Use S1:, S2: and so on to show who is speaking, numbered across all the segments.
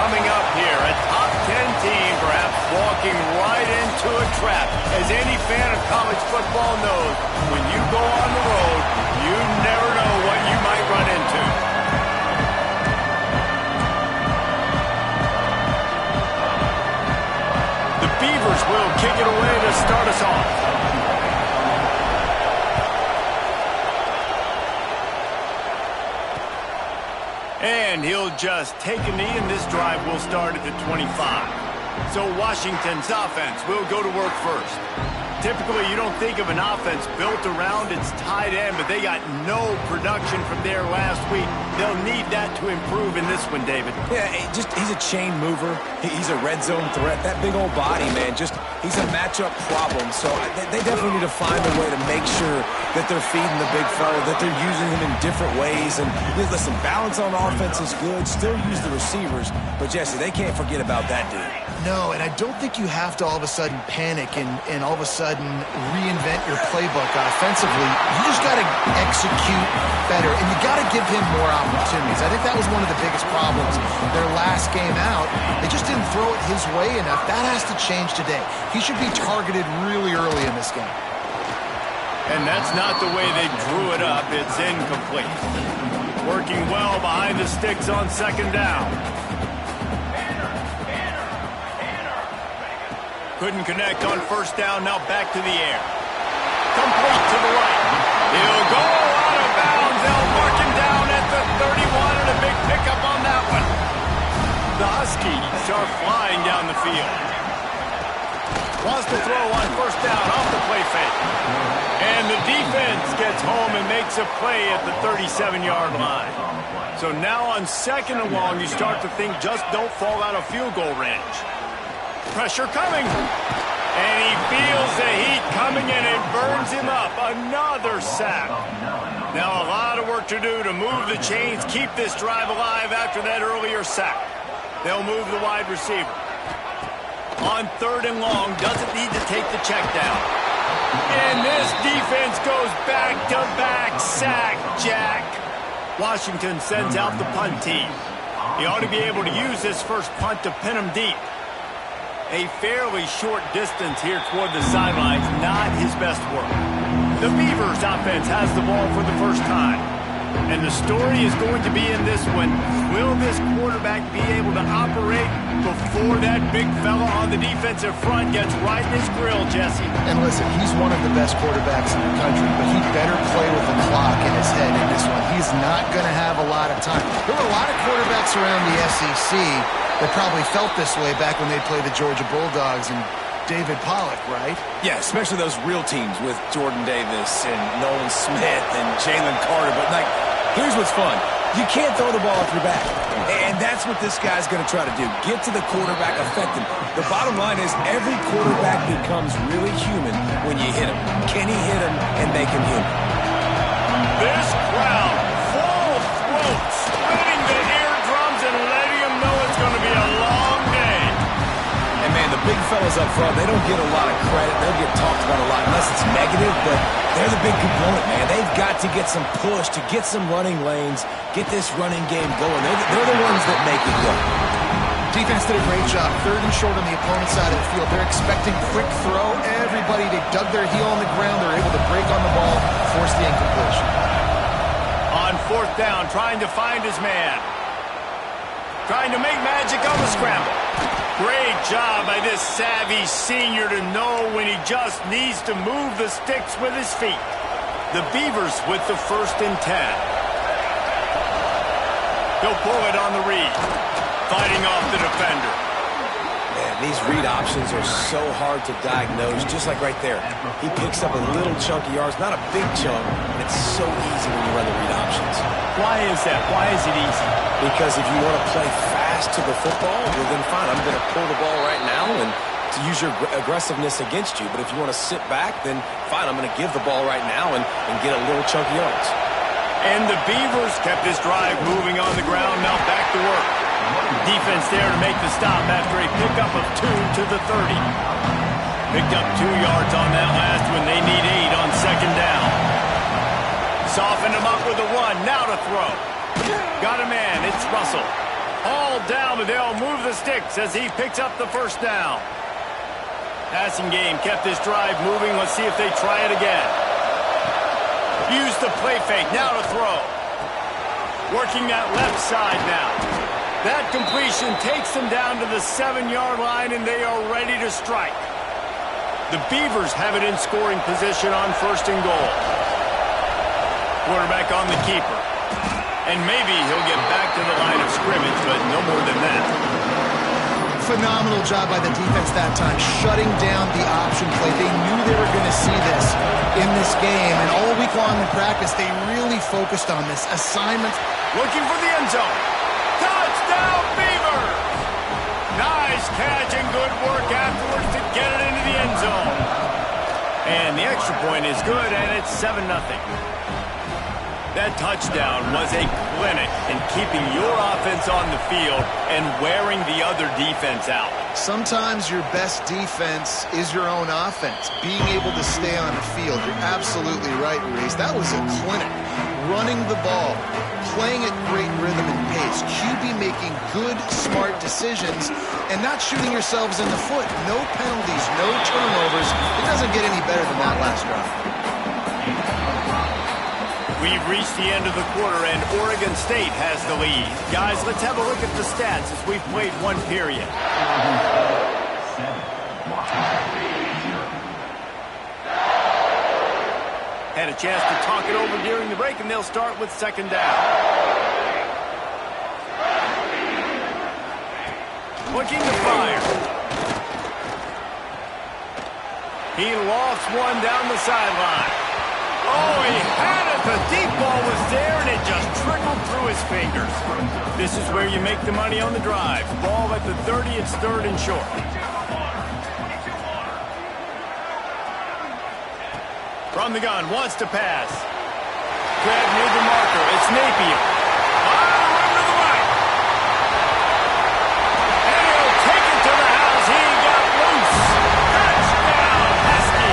S1: coming up here. A top 10 team perhaps walking right into a trap. As any fan of college football knows, when you go on the road, you never know what you might run into. The Beavers will kick it away to start us off. And he'll just take a knee, and this drive will start at the 25. So Washington's offense will go to work first. Typically, you don't think of an offense built around its tight end, but they got no production from there last week. They'll need that to improve in this one, David.
S2: Yeah, he's a chain mover. He's a red zone threat. That big old body, man, he's a matchup problem. So they definitely need to find a way to make sure that they're feeding the big fella, that they're using him in different ways. And listen, balance on offense is good. Still use the receivers. But, Jesse, they can't forget about that dude.
S3: No, and I don't think you have to all of a sudden panic and all of a sudden reinvent your playbook offensively. You just got to execute better, and you got to give him more opportunities. I think that was one of the biggest problems their last game out. They just didn't throw it his way enough. That has to change today. He should be targeted really early in this game.
S1: And that's not the way they drew it up. It's incomplete. Working well behind the sticks on second down. Couldn't connect on first down. Now back to the air. Complete to the right. He'll go out of bounds. They'll mark him down at the 31, and a big pickup on that one. The Huskies are flying down the field. Wants to throw on first down off the play fake. And the defense gets home and makes a play at the 37-yard line. So now on second and long, you start to think just don't fall out of field goal range. Pressure coming. And he feels the heat coming in. It burns him up. Another sack. Now a lot of work to do to move the chains, keep this drive alive after that earlier sack. They'll move the wide receiver. On third and long, doesn't need to take the check down. And this defense goes back-to-back sack, Jack. Washington sends out the punt team. He ought to be able to use this first punt to pin him deep. A fairly short distance here toward the sidelines, not his best work. The Beavers offense has the ball for the first time. And the story is going to be in this one, will this quarterback be able to operate before that big fella on the defensive front gets right in his grill, Jesse?
S3: And listen, he's one of the best quarterbacks in the country, but he better play with the clock in his head in this one. He's not going to have a lot of time. There were a lot of quarterbacks around the SEC that probably felt this way back when they played the Georgia Bulldogs and David Pollock, right?
S2: Yeah, especially those real teams with Jordan Davis and Nolan Smith and Jalen Carter. But, here's what's fun. You can't throw the ball off your back. And that's what this guy's going to try to do. Get to the quarterback, affect him. The bottom line is every quarterback becomes really human when you hit him. Can he hit him and make him human?
S1: This crowd, full throat, splitting the eardrums and letting them know it's going to be a long day.
S2: And, man, the big fellas up front, they don't get a lot of credit. They'll get talked about a lot unless it's negative, but they're the big component, man. They've got to get some push, to get some running lanes, get this running game going. They're the ones that make it go.
S3: Defense did a great job. Third and short on the opponent's side of the field. They're expecting quick throw. Everybody, they dug their heel on the ground. They're able to break on the ball, force the incompletion.
S1: On fourth down, trying to find his man. Trying to make magic on the scramble. Great job by this savvy senior to know when he just needs to move the sticks with his feet. The Beavers with the 1st and 10. He'll pull it on the read. Fighting off the defender.
S2: Man, these read options are so hard to diagnose, just like right there. He picks up a little chunk of yards, not a big chunk, but it's so easy when you run the read options.
S1: Why is that? Why is it easy?
S2: Because if you want to play fast to the football, well then fine, I'm going to pull the ball right now and to use your aggressiveness against you. But if you want to sit back, then fine, I'm going to give the ball right now and get a little chunk of yards.
S1: And the Beavers kept this drive moving on the ground, now back to work. Defense there to make the stop after a pickup of 2 to the 30. Picked up 2 yards on that last one. They need 8 on second down. Softened him up with a run. Now to throw. Got a man. It's Russell. All settled down, but they'll move the sticks as he picks up the first down. Passing game kept this drive moving. Let's see if they try it again. Use the play fake. Now to throw. Working that left side now. That completion takes them down to the 7-yard line, and they are ready to strike. The Beavers have it in scoring position on 1st and goal. Quarterback on the keeper. And maybe he'll get back to the line of scrimmage, but no more than that.
S3: Phenomenal job by the defense that time, shutting down the option play. They knew they were going to see this in this game, and all week long in practice, they really focused on this assignment.
S1: Looking for the end zone. Touchdown, Beavers! Nice catch and good work afterwards to get it into the end zone. And the extra point is good, and it's 7-0. That touchdown was a clinic in keeping your offense on the field and wearing the other defense out.
S3: Sometimes your best defense is your own offense, being able to stay on the field. You're absolutely right, Reese. That was a clinic. Running the ball, playing at great rhythm and pace, QB making good, smart decisions, and not shooting yourselves in the foot. No penalties, no turnovers. It doesn't get any better than that last drive.
S1: We've reached the end of the quarter, and Oregon State has the lead. Guys, let's have a look at the stats as we've played one period. Had a chance to talk it over during the break, and they'll start with 2nd down. Looking to fire. He lofts one down the sideline. Oh, he had it. The deep ball was there, and it just trickled through his fingers. This is where you make the money on the drive. Ball at the 30. It's 3rd and short. From the gun, wants to pass. Grab near the marker. It's Napier. Run to the right. And he'll take it to the house. He got loose. Touchdown, Husky.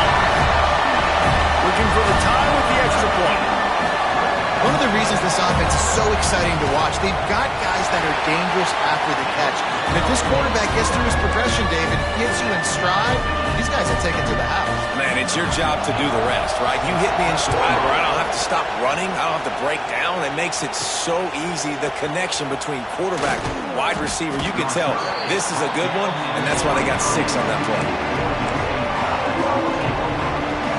S1: Looking for the time with the extra point.
S3: One of the reasons this offense is so exciting to watch, they've got guys that are dangerous after the catch. And if this quarterback gets through his progression, David, gets you in stride, these guys will take it to the house.
S2: Man, it's your job to do the rest, right? You hit me in stride where I don't have to stop running. I don't have to break down. It makes it so easy. The connection between quarterback and wide receiver, you can tell this is a good one, and that's why they got 6 on that play.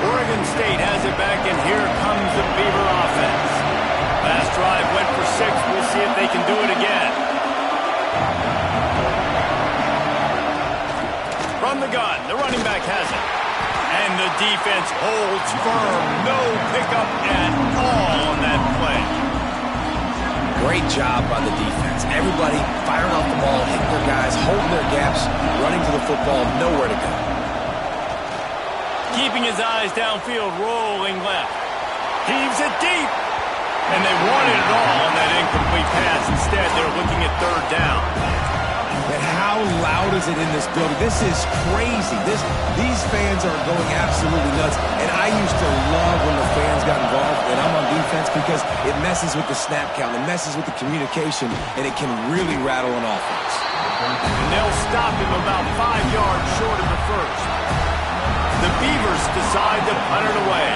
S1: Oregon State has it back, and here comes the Beaver offense. Last drive went for 6. We'll see if they can do it again. From the gun, the running back has it. And the defense holds firm. No pickup at all on that play.
S2: Great job by the defense. Everybody firing off the ball, hitting their guys, holding their gaps, running to the football, nowhere to go.
S1: Keeping his eyes downfield, rolling left. Heaves it deep. And they wanted it all on that incomplete pass. Instead, they're looking at 3rd down.
S2: And how loud is it in this building? This is crazy. These fans are going absolutely nuts. And I used to love when the fans got involved when I'm on defense because it messes with the snap count. It messes with the communication, and it can really rattle an offense.
S1: And they'll stop him about 5 yards short of the first. The Beavers decide to punt it away.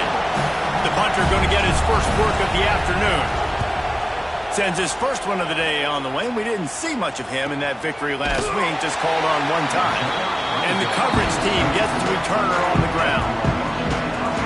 S1: The punter going to get his first work of the afternoon. Sends his first one of the day on the way. We didn't see much of him in that victory last week, just called on one time. And the coverage team gets to return her on the ground.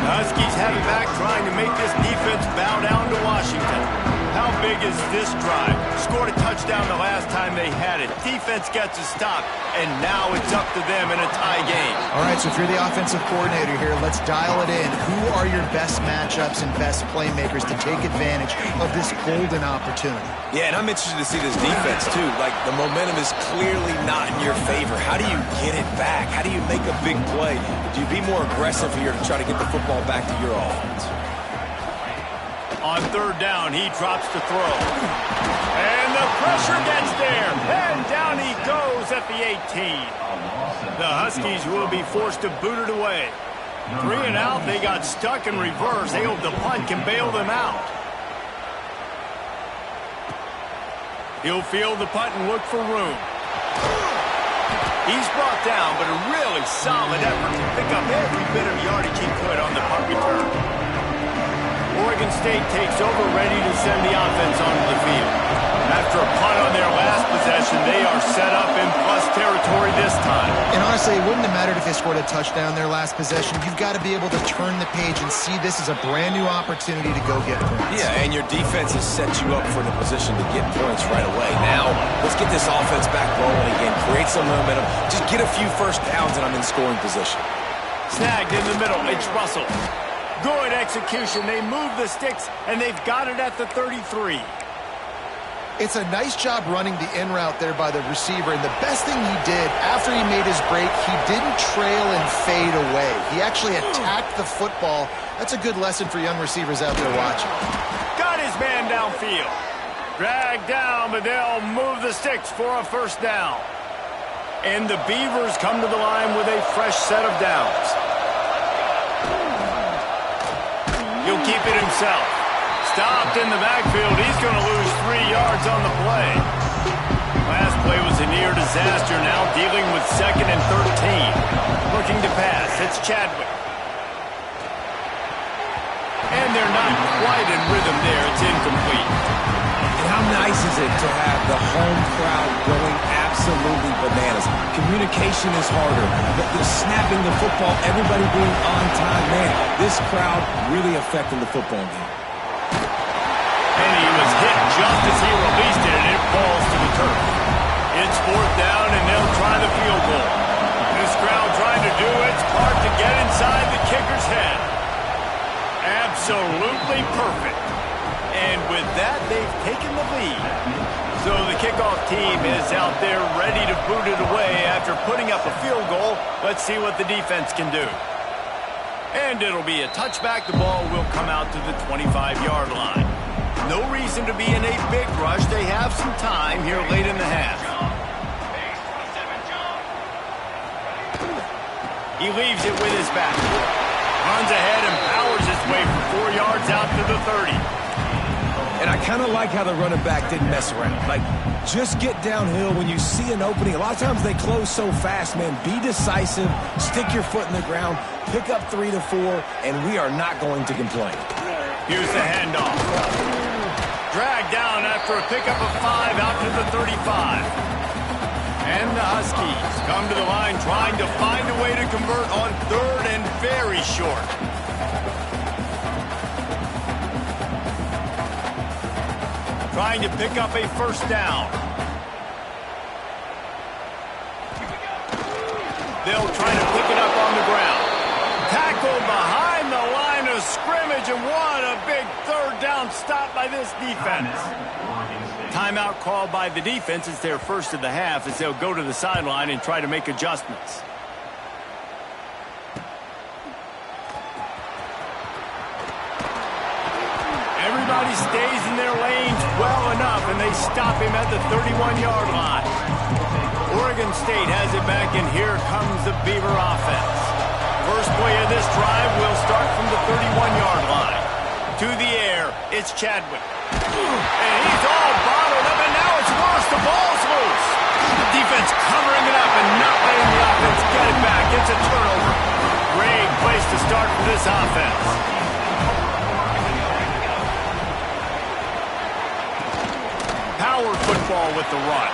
S1: The Huskies have it back, trying to make this defense bow down to Washington. How big is this drive? Scored a touchdown the last time they had it. Defense gets a stop, and now it's up to them in a tie game.
S3: All right, so if you're the offensive coordinator here, let's dial it in. Who are your best matchups and best playmakers to take advantage of this golden opportunity?
S2: Yeah, and I'm interested to see this defense, too. Like, the momentum is clearly not in your favor. How do you get it back? How do you make a big play? Do you be more aggressive here to try to get the football back to your offense?
S1: On 3rd down, he drops to throw. And the pressure gets there. And down he goes at the 18. The Huskies will be forced to boot it away. 3 and out, they got stuck in reverse. They hope the punt can bail them out. He'll field the punt and look for room. He's brought down, but a really solid effort to pick up every bit of yardage he could on the punt return. Oregon State takes over, ready to send the offense onto the field. After a punt on their last possession, they are set up in plus territory this time.
S3: And honestly, it wouldn't have mattered if they scored a touchdown their last possession. You've got to be able to turn the page and see this as a brand new opportunity to go get points.
S2: Yeah, and your defense has set you up for the position to get points right away. Now, let's get this offense back rolling again, create some momentum, just get a few first downs, and I'm in scoring position.
S1: Snagged in the middle, it's Russell. Good execution. They move the sticks, and they've got it at the 33.
S3: It's a nice job running the in route there by the receiver, and the best thing he did after he made his break, he didn't trail and fade away. He actually attacked the football. That's a good lesson for young receivers out there watching.
S1: Got his man downfield. Dragged down, but they'll move the sticks for a first down. And the Beavers come to the line with a fresh set of downs. He'll keep it himself. Stopped in the backfield. He's going to lose 3 yards on the play. Last play was a near disaster. Now dealing with 2nd and 13. Looking to pass. It's Chadwick. And they're not quite in rhythm there. It's incomplete.
S2: And how nice is it to have the home crowd going absolutely bananas? Communication is harder, but the snapping the football, everybody being on time, man, this crowd really affecting the football game.
S1: And he was hit just as he released it, and it falls to the turf. It's 4th down, and they'll try the field goal. This crowd trying to do its part to get inside the kicker's head. Absolutely perfect. And with that, they've taken the lead. So the kickoff team is out there ready to boot it away after putting up a field goal. Let's see what the defense can do. And it'll be a touchback. The ball will come out to the 25-yard line. No reason to be in a big rush. They have some time here late in the half. He leaves it with his back. Runs ahead and powers his way for 4 yards out to the 30.
S2: And I kind of like how the running back didn't mess around. Like, just get downhill when you see an opening. A lot of times they close so fast, man. Be decisive, stick your foot in the ground, pick up 3 to 4, and we are not going to complain.
S1: Here's the handoff. Dragged down after a pickup of 5 out to the 35. And the Huskies come to the line trying to find a way to convert on 3rd and very short. Trying to pick up a first down. They'll try to pick it up on the ground. Tackled behind the line of scrimmage, and what a big 3rd down stop by this defense. Timeout called by the defense. It's their first of the half as they'll go to the sideline and try to make adjustments. Everybody stays in their lanes well enough, and they stop him at the 31-yard line. Oregon State has it back, and here comes the Beaver offense. First play of this drive will start from the 31-yard line. To the air, it's Chadwick. And he's all bottled up, and now it's worse. The ball's loose. The defense covering it up and not letting the offense get it back. It's a turnover. Great place to start for this offense. Power football with the run.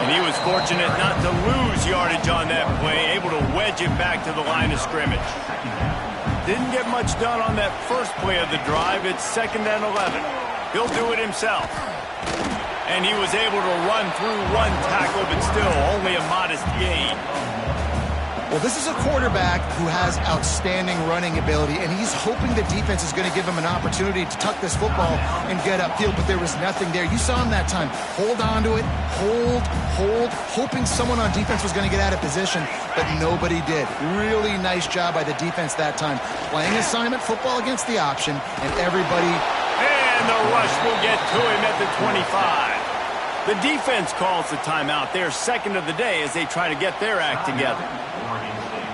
S1: And he was fortunate not to lose yardage on that play, able to wedge it back to the line of scrimmage. Didn't get much done on that first play of the drive. It's 2nd and 11. He'll do it himself. And he was able to run through 1 tackle, but still only a modest gain.
S3: Well, this is a quarterback who has outstanding running ability, and he's hoping the defense is going to give him an opportunity to tuck this football and get upfield, but there was nothing there. You saw him that time. Hold on to it, hold, hoping someone on defense was going to get out of position, but nobody did. Really nice job by the defense that time. Playing assignment football against the option, and everybody...
S1: And the rush will get to him at the 25. The defense calls the timeout. They're 2nd of the day as they try to get their act together.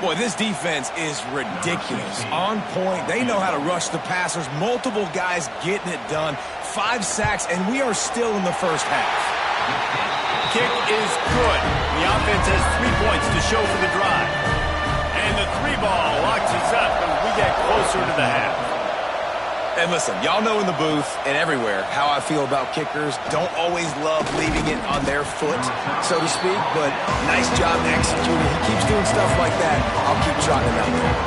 S2: Boy, this defense is ridiculous. On point. They know how to rush the passers. Multiple guys getting it done. 5 sacks, and we are still in the first half.
S1: Kick is good. The offense has 3 points to show for the drive. And the 3-ball locks us up as we get closer to the half.
S2: And listen, y'all know in the booth and everywhere how I feel about kickers. Don't always love leaving it on their foot, so to speak, but nice job executing. He keeps doing stuff like that. I'll keep trotting him out there.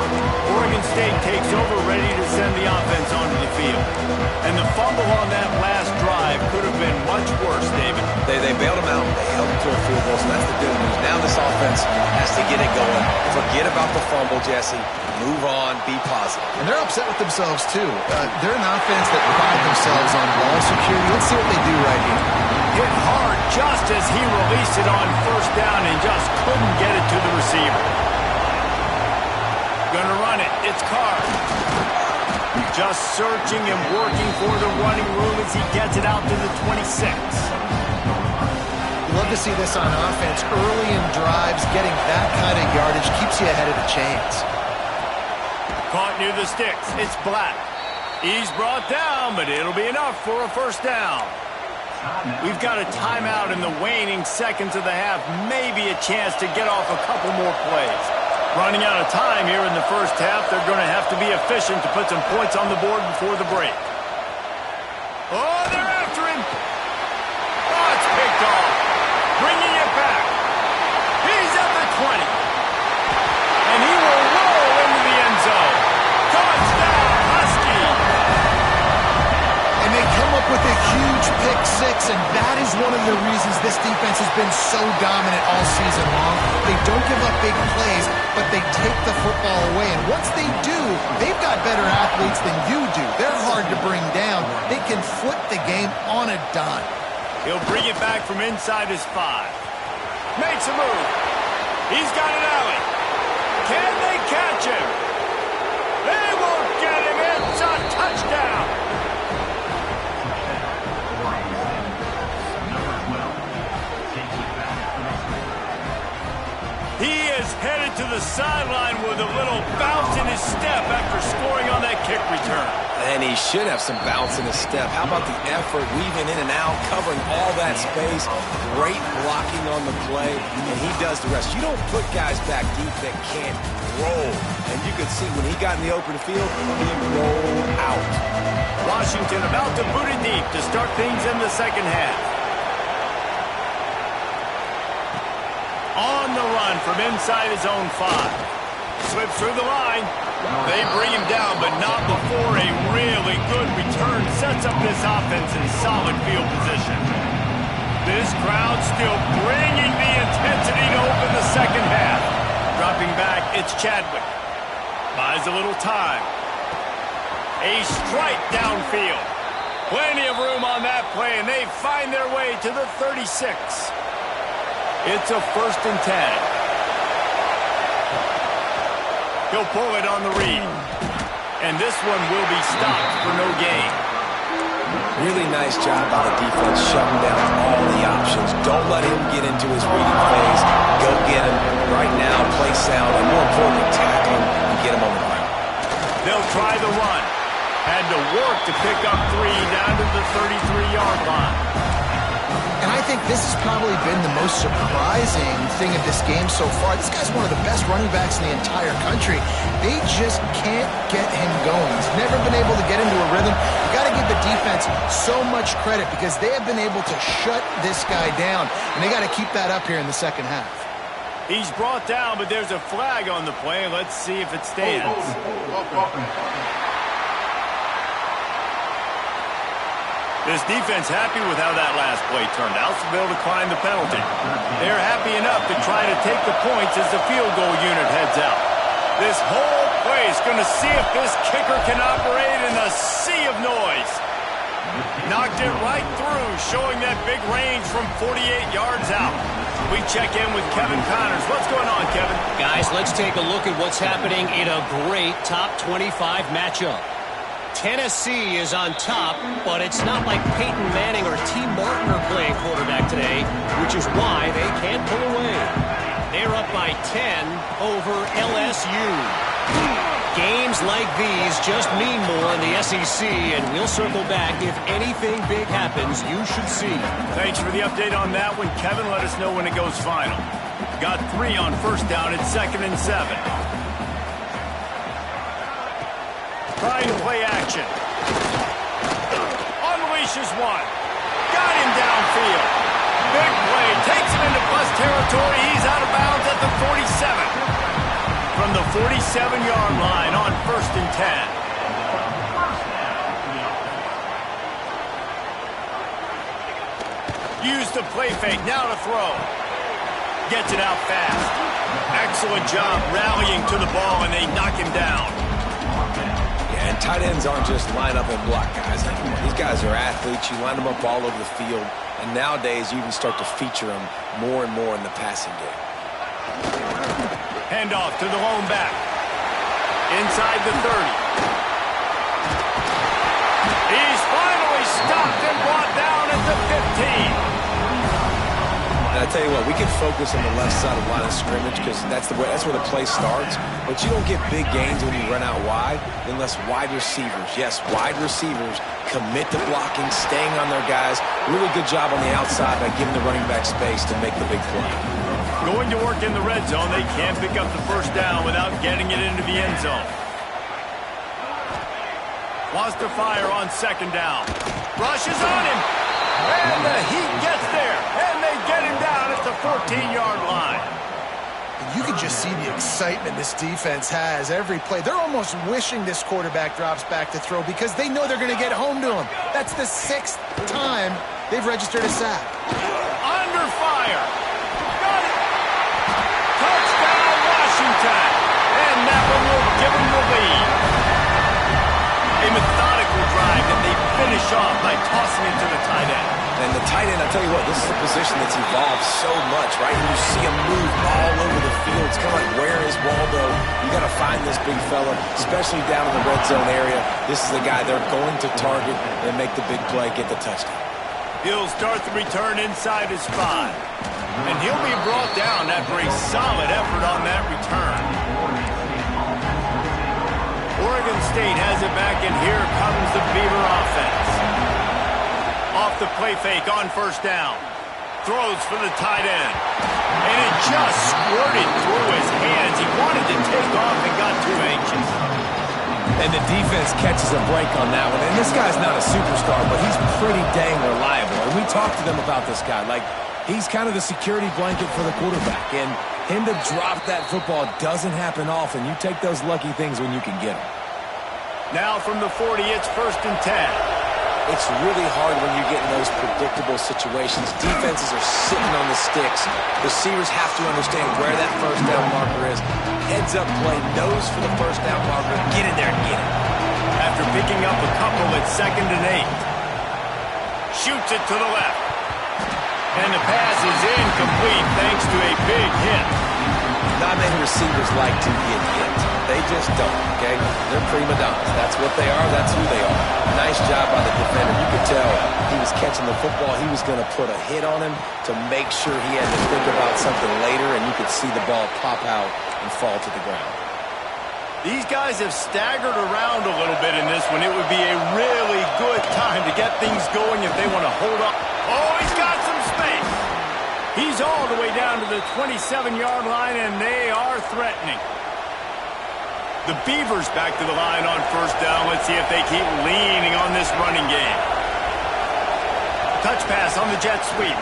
S1: Oregon State takes over, ready to send the offense onto the field. And the fumble on that last drive could have been much worse, David.
S2: They bailed him out. They held him to a field goal, so that's the good news. Now this offense has to get it going. Forget about the fumble, Jesse. Move on. Be positive.
S3: And they're upset with themselves, too. They're an offense that pride themselves on ball security. Let's see what they do right here.
S1: Hit hard just as he released it on first down and just couldn't get it to the receiver. Gonna run it. It's Carr. Just searching and working for the running room as he gets it out to the 26.
S3: Love to see this on offense. Early in drives, getting that kind of yardage keeps you ahead of the chains.
S1: Caught near the sticks. It's Black. He's brought down, but it'll be enough for a first down. We've got a timeout in the waning seconds of the half. Maybe a chance to get off a couple more plays. Running out of time here in the first half. They're going to have to be efficient to put some points on the board before the break. Oh, they're after him. Oh, it's picked off. Bringing it back. He's at the 20. And he will roll into the end zone. Touchdown, Husky.
S3: And they come up with a huge pick six, and that is one of the reasons this defense has been so dominant all season long. They don't give up big plays, but they take the football away. And once they do, they've got better athletes than you do. They're hard to bring down. They can flip the game on a dime.
S1: He'll bring it back from inside his 5. Makes a move. He's got an alley. Can they catch him? They won't get him. It's a touchdown. He is headed to the sideline with a little bounce in his step after scoring on that kick return.
S2: And he should have some bounce in his step. How about the effort, weaving in and out, covering all that space, great blocking on the play, and he does the rest. You don't put guys back deep that can't roll. And you could see when he got in the open field, he rolled out.
S1: Washington about to boot it deep to start things in the second half. On the run from inside his own 5. Slips through the line. They bring him down, but not before a really good return sets up this offense in solid field position. This crowd still bringing the intensity to open the second half. Dropping back, it's Chadwick. Buys a little time. A strike downfield. Plenty of room on that play, and they find their way to the 36. It's a 1st and 10. He'll pull it on the read. And this one will be stopped for no gain.
S2: Really nice job by the defense shutting down all the options. Don't let him get into his reading phase. Go get him right now, play sound, and more importantly, tackle him and get him on the ground.
S1: They'll try the run. Had to work to pick up 3 down to the 33-yard line.
S3: And I think this has probably been the most surprising thing of this game so far. This guy's one of the best running backs in the entire country. They just can't get him going. He's never been able to get into a rhythm. You got to give the defense so much credit because they have been able to shut this guy down, and they got to keep that up here in the second half.
S1: He's brought down, but there's a flag on the play. Let's see if it stands. This defense happy with how that last play turned out, so they'll decline the penalty. They're happy enough to try to take the points as the field goal unit heads out. This whole play is going to see if this kicker can operate in a sea of noise. Knocked it right through, showing that big range from 48 yards out. We check in with Kevin Connors. What's going on, Kevin?
S4: Guys, let's take a look at what's happening in a great top 25 matchup. Tennessee is on top, but it's not like Peyton Manning or T. Martin are playing quarterback today, which is why they can't pull away. They're up by 10 over LSU. Games like these just mean more in the SEC, and we'll circle back. If anything big happens, you should see.
S1: Thanks for the update on that one, Kevin. Let us know when it goes final. Got 3 on first down at 2nd and 7. Trying to play action. Unleashes one. Got him downfield. Big play. Takes him into plus territory. He's out of bounds at the 47. From the 47-yard line on 1st and 10. Use the play fake. Now to throw. Gets it out fast. Excellent job rallying to the ball, and they knock him down.
S2: Yeah, and tight ends aren't just line up and block guys. These guys are athletes. You line them up all over the field. And nowadays, you can start to feature them more and more in the passing game.
S1: Handoff to the lone back. Inside the 30. He's finally stopped and brought down at the 15.
S2: And I tell you what, we can focus on the left side of the line of scrimmage because that's where the play starts. But you don't get big gains when you run out wide unless wide receivers, yes, wide receivers commit to blocking, staying on their guys. Really good job on the outside by giving the running back space to make the big play.
S1: Going to work in the red zone, they can't pick up the first down without getting it into the end zone. Wants to fire on 2nd down. Rushes on him. And the Heat gets there. And they get him down at the 14-yard line.
S3: And you can just see the excitement this defense has every play. They're almost wishing this quarterback drops back to throw because they know they're going to get home to him. That's the 6th time they've registered a sack.
S1: Under fire. Got it. Touchdown, Washington. And that one will give them the lead. A methodical drive that they finish off by tossing it to the tight end.
S2: And the tight end, I tell you what, this is a position that's evolved so much, right? You see him move all over the field. It's kind of like, where is Waldo? You got to find this big fella, especially down in the red zone area. This is the guy they're going to target and make the big play, get the touchdown.
S1: He'll start the return inside his 5. And he'll be brought down after a solid effort on that return. Oregon State has it back, and here comes the Beaver offense. Off the play fake on 1st down. Throws for the tight end. And it just squirted through his hands. He wanted to take off and got too anxious.
S2: And the defense catches a break on that one. And this guy's not a superstar, but he's pretty dang reliable. And we talked to them about this guy. Like, he's kind of the security blanket for the quarterback. And him to drop that football doesn't happen often. You take those lucky things when you can get them.
S1: Now from the 40, it's 1st and 10.
S2: It's really hard when you get in those predictable situations. Defenses are sitting on the sticks. Receivers have to understand where that first down marker is. Heads up play, nose for the first down marker. Get in there and get it.
S1: After picking up a couple at 2nd and 8. Shoots it to the left. And the pass is incomplete thanks to a big hit.
S2: Not many receivers like to get hit. They just don't, okay? They're prima donnas. That's what they are. That's who they are. Nice job by the defender. You could tell he was catching the football. He was going to put a hit on him to make sure he had to think about something later, and you could see the ball pop out and fall to the ground.
S1: These guys have staggered around a little bit in this one. It would be a really good time to get things going if they want to hold up. Oh, he's got some space. He's all the way down to the 27-yard line, and they are threatening. The Beavers back to the line on 1st down. Let's see if they keep leaning on this running game. Touch pass on the jet sweep.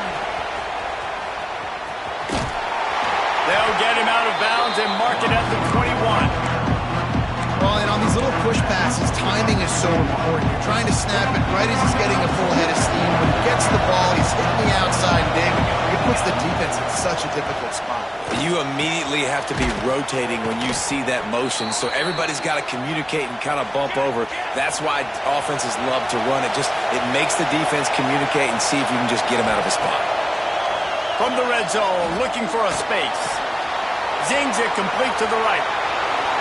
S1: They'll get him out of bounds and mark it at the 21.
S3: Well, and on these little push passes, timing is so important. You're trying to snap it right as he's getting a full head of steam. When he gets the ball, he's hitting the outside big. It puts the defense in such a difficult spot.
S2: You immediately have to be rotating when you see that motion, so everybody's got to communicate and kind of bump over. That's why offenses love to run it. It makes the defense communicate and see if you can just get him out of a spot.
S1: From the red zone, looking for a space. Zings it complete to the right.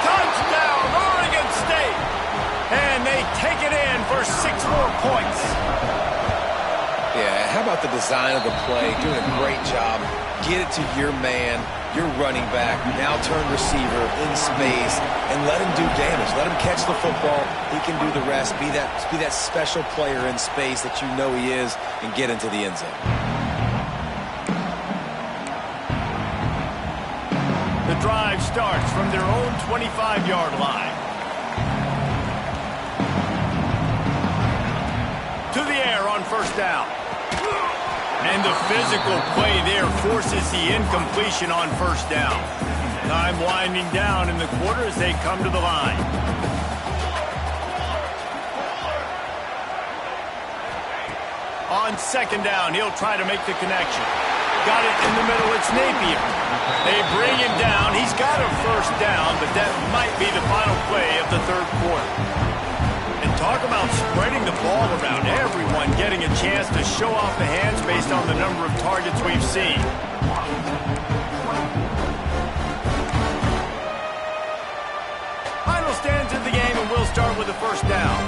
S1: Touchdown, Oregon State! And they take it in for 6 more points.
S2: Yeah, how about the design of the play? Doing a great job. Get it to your man. your running back, now turned receiver in space, and let him do damage. Let him catch the football. He can do the rest. Be that special player in space that you know he is and get into the end zone.
S1: The drive starts from their own 25-yard line. To the air on first down. And the physical play there forces the incompletion on first down. Time winding down in the quarter as they come to the line. On second down, he'll try to make the connection. Got it in the middle, it's Napier. They bring him down. He's got a first down, but that might be the final play of the third quarter. And talk about spreading the ball around. Everyone getting a chance to show off the hands based on the number of targets we've seen. Final stands of the game, and we'll start with the first down.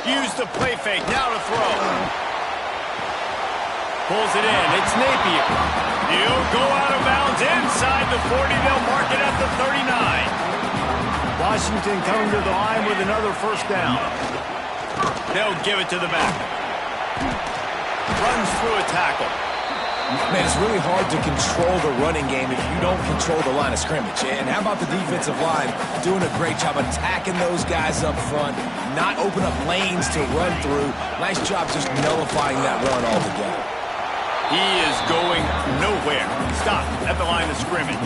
S1: Use the play fake, now to throw. Pulls it in, it's Napier. He'll go out of bounds inside the 40. They'll mark it at the 39. Washington coming to the line with another first down. They'll give it to the back. Runs through a tackle.
S2: Man, it's really hard to control the running game if you don't control the line of scrimmage. And how about the defensive line doing a great job attacking those guys up front, not open up lanes to run through. Nice job just nullifying that run altogether.
S1: He is going nowhere. Stop at the line of scrimmage.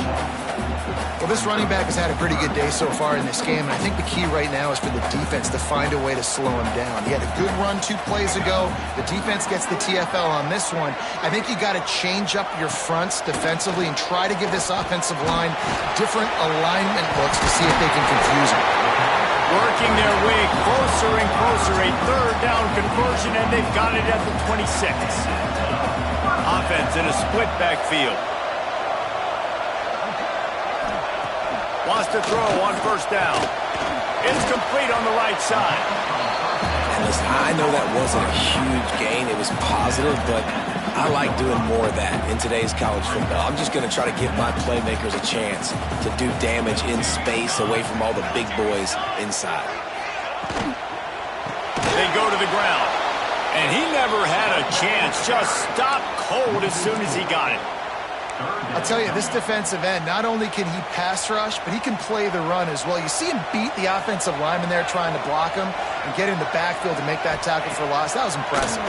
S3: Well, this running back has had a pretty good day so far in this game, and I think the key right now is for the defense to find a way to slow him down. He had a good run 2 plays ago. The defense gets the TFL on this one. I think you got to change up your fronts defensively and try to give this offensive line different alignment looks to see if they can confuse him.
S1: Working their way closer and closer. A third down conversion, and they've got it at the 26. Offense in a split backfield. Wants to throw on first down. It's complete on the right side.
S2: And listen, I know that wasn't a huge gain. It was positive, but I like doing more of that in today's college football. I'm just going to try to give my playmakers a chance to do damage in space away from all the big boys inside.
S1: They go to the ground. And he never had a chance. Just stopped cold as soon as he got it.
S3: I'll tell you, this defensive end, not only can he pass rush, but he can play the run as well. You see him beat the offensive lineman there trying to block him and get in the backfield to make that tackle for loss. That was impressive.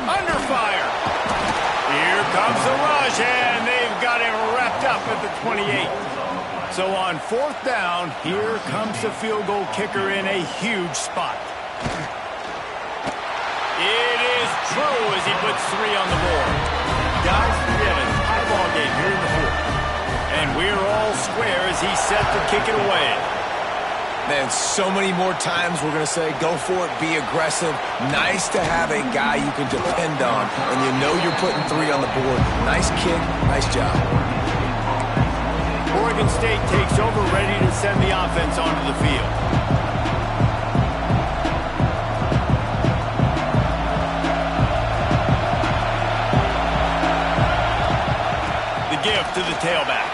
S1: Under fire. Here comes the rush, and they've got him wrapped up at the 28. So on fourth down, here comes the field goal kicker in a huge spot. It is true as he puts 3 on the board. Guys, we had a high ball game here in the fourth. And we're all square as he's set to kick it away.
S2: Man, so many more times we're going to say, go for it, be aggressive. Nice to have a guy you can depend on, and you know you're putting 3 on the board. Nice kick, nice job.
S1: Oregon State takes over, ready to send the offense onto the field. Give to the tailback.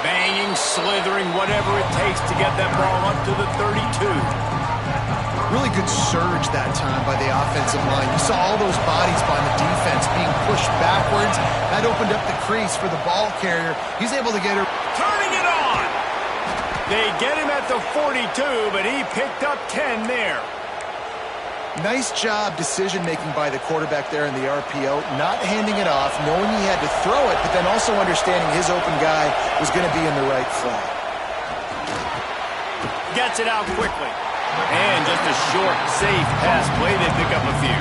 S1: Banging, slithering, whatever it takes to get that ball up to the 32.
S3: Really good surge that time by the offensive line. You saw all those bodies by the defense being pushed backwards. That opened up the crease for the ball carrier. He's able to get her.
S1: Turning it on! They get him at the 42, but he picked up 10 there.
S3: Nice job decision-making by the quarterback there in the RPO, not handing it off, knowing he had to throw it, but then also understanding his open guy was going to be in the right flat.
S1: Gets it out quickly. And just a short, safe pass play. They pick up a few.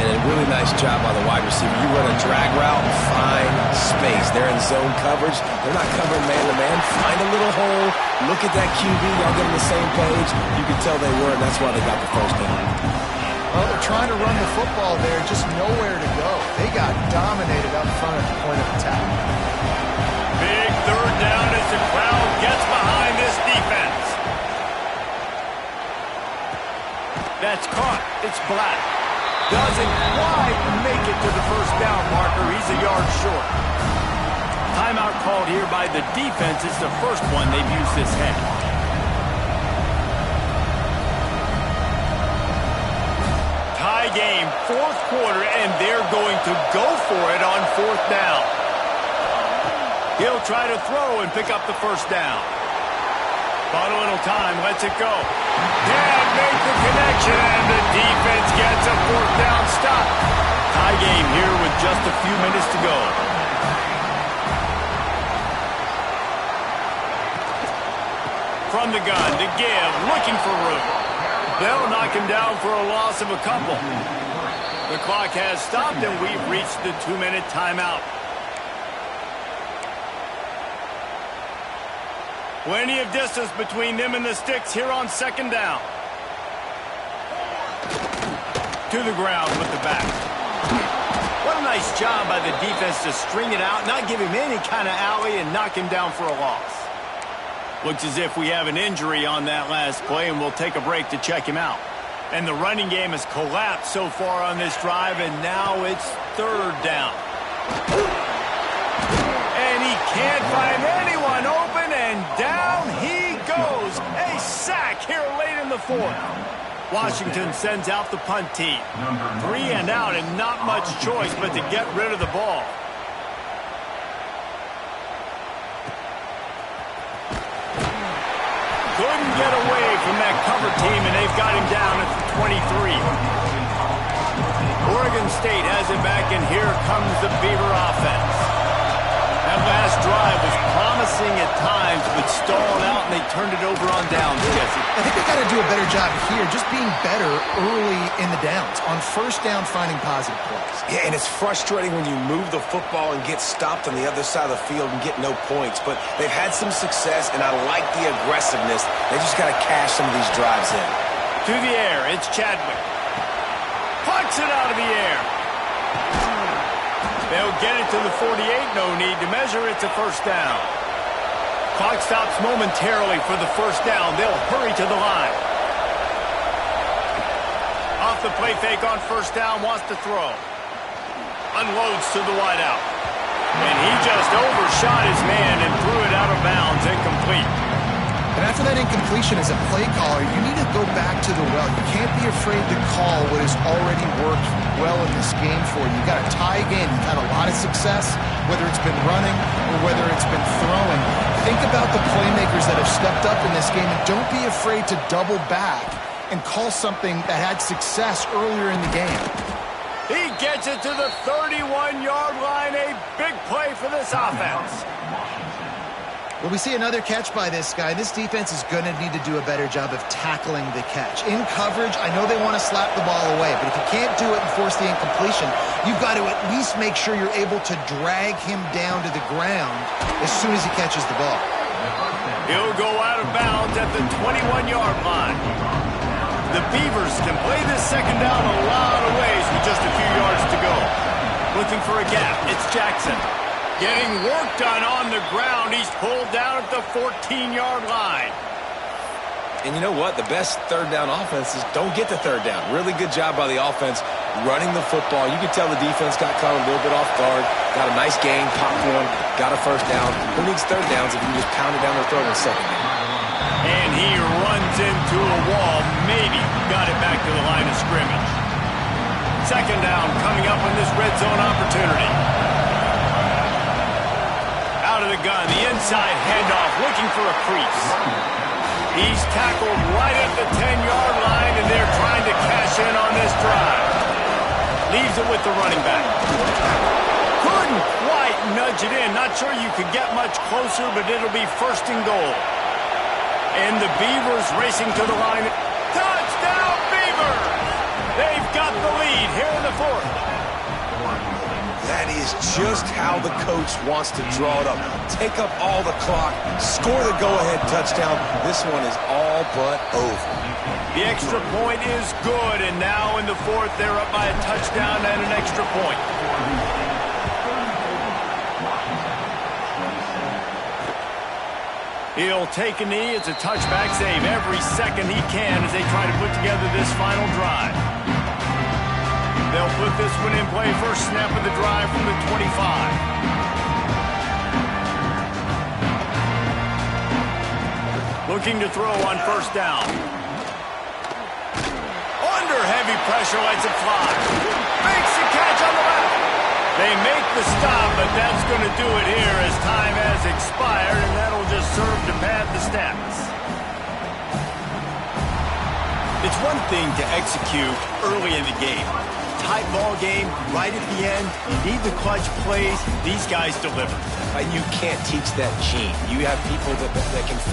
S2: And a really nice job by the wide receiver. You run a drag route and find space. They're in zone coverage. They're not covering man-to-man. Find a little hole. Look at that QB. Y'all get on the same page. You can tell they were, and that's why they got the first down.
S3: Well, they're trying to run the football there. Just nowhere to go. They got dominated up front at the point of attack.
S1: Big third down as the crowd gets behind this defense. That's caught. It's Black. Doesn't quite make it to the first down marker. He's a yard short. Timeout called here by the defense. It's the first one they've used this half. Tie game, fourth quarter, and they're going to go for it on fourth down. He'll try to throw and pick up the first down. Bought a little time, lets it go. Can't make the connection, and the defense gets a fourth down stop. Tie game here with just a few minutes to go. From the gun to give, looking for room. They'll knock him down for a loss of a couple. The clock has stopped, and we've reached the 2-minute timeout. Plenty of distance between them and the sticks here on second down. To the ground with the back. What a nice job by the defense to string it out, not give him any kind of alley, and knock him down for a loss. Looks as if we have an injury on that last play, and we'll take a break to check him out. And the running game has collapsed so far on this drive, and now it's third down. And he can't find anyone open, and down he goes. A sack here late in the fourth. Washington sends out the punt team. 3 and out, and not much choice but to get rid of the ball. Couldn't get away from that cover team, and they've got him down at the 23. Oregon State has it back, and here comes the Beaver offense. That last drive was promising at times, but stalled out, and they turned it over on downs, Jesse.
S3: I think they got to do a better job here, just being better early in the downs. On first down, finding positive plays.
S2: Yeah, and it's frustrating when you move the football and get stopped on the other side of the field and get no points. But they've had some success, and I like the aggressiveness. They just got to cash some of these drives in.
S1: To the air, it's Chadwick. Puts it out of the air. They'll get it to the 48. No need to measure. It's a first down. Clock stops momentarily for the first down. They'll hurry to the line. Off the play fake on first down, wants to throw. Unloads to the wideout. And he just overshot his man and threw it out of bounds, incomplete.
S3: And after that incompletion as a play caller, you need to go back to the well. You can't be afraid to call what has already worked well in this game for you. You've got a tie game. You've had a lot of success, whether it's been running or whether it's been throwing. Think about the playmakers that have stepped up in this game, and don't be afraid to double back and call something that had success earlier in the game.
S1: He gets it to the 31-yard line. A big play for this offense.
S3: Well, we see another catch by this guy. This defense is going to need to do a better job of tackling the catch. In coverage, I know they want to slap the ball away, but if you can't do it and force the incompletion, you've got to at least make sure you're able to drag him down to the ground as soon as he catches the ball.
S1: He'll go out of bounds at the 21-yard line. The Beavers can play this second down a lot of ways with just a few yards to go. Looking for a gap. It's Jackson. Getting work done on the ground. He's pulled down at the 14-yard line.
S2: And you know what? The best third down offenses don't get the third down. Really good job by the offense running the football. You could tell the defense got caught a little bit off guard. Got a nice gain, popped one, got a first down. Who needs third downs if you can just pound it down their throat in second down?
S1: And he runs into a wall. Maybe got it back to the line of scrimmage. Second down coming up on this red zone opportunity. Out of the gun, the inside handoff, looking for a crease. He's tackled right at the 10-yard line, and they're trying to cash in on this drive. Leaves it with the running back. Couldn't quite nudge it in. Not sure you could get much closer, but it'll be first and goal. And the Beavers racing to the line. Touchdown, Beavers! They've got the lead here in the fourth.
S2: That is just how the coach wants to draw it up. Take up all the clock, score the go-ahead touchdown. This one is all but over.
S1: The extra point is good, and now in the fourth, they're up by a touchdown and an extra point. He'll take a knee. It's a touchback save every second he can as they try to put together this final drive. They'll put this one in play. First snap of the drive from the 25. Looking to throw on first down. Under heavy pressure, lets it fly. Makes the catch on the left. They make the stop, but that's going to do it here as time has expired, and that'll just serve to pad the stats.
S5: It's one thing to execute early in the game. Tight ball game, right at the end, you need the clutch plays. These guys deliver.
S2: And you can't teach that gene. You have people that can focus